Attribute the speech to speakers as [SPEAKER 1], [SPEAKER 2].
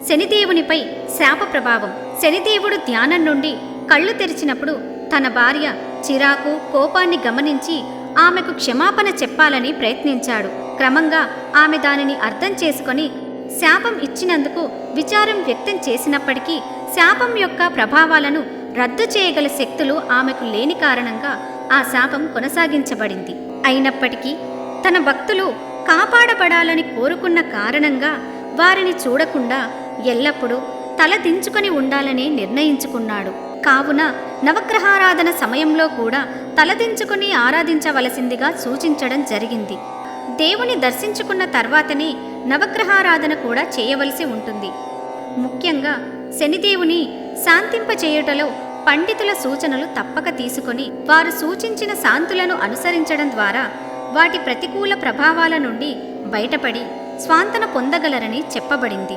[SPEAKER 1] శనిదేవునిపై శాప ప్రభావం. శనిదేవుడు ధ్యానం నుండి కళ్ళు తెరిచినప్పుడు తన భార్య చిరాకు, కోపాన్ని గమనించి ఆమెకు క్షమాపణ చెప్పాలని ప్రయత్నించాడు. క్రమంగా ఆమె దానిని అర్థం చేసుకొని శాపం ఇచ్చినందుకు విచారం వ్యక్తం చేసినప్పటికీ శాపం యొక్క ప్రభావాలను రద్దు చేయగల శక్తులు ఆమెకు లేని కారణంగా ఆ శాపం కొనసాగించబడింది. అయినప్పటికీ తన భక్తులు కాపాడబడాలని కోరుకున్న కారణంగా వారిని చూడకుండా ఎల్లప్పుడూ తల దించుకొని ఉండాలని నిర్ణయించుకున్నాడు. కావున నవగ్రహారాధన సమయంలో కూడా తలదించుకుని ఆరాధించవలసిందిగా సూచించడం జరిగింది. దేవుని దర్శించుకున్న తర్వాతనే నవగ్రహారాధన కూడా చేయవలసి ఉంటుంది. ముఖ్యంగా శనిదేవుని శాంతింపచేయుటలో పండితుల సూచనలు తప్పక తీసుకొని వారు సూచించిన శాంతులను అనుసరించడం ద్వారా వాటి ప్రతికూల ప్రభావాల నుండి బయటపడి స్వాంతన పొందగలరని చెప్పబడింది.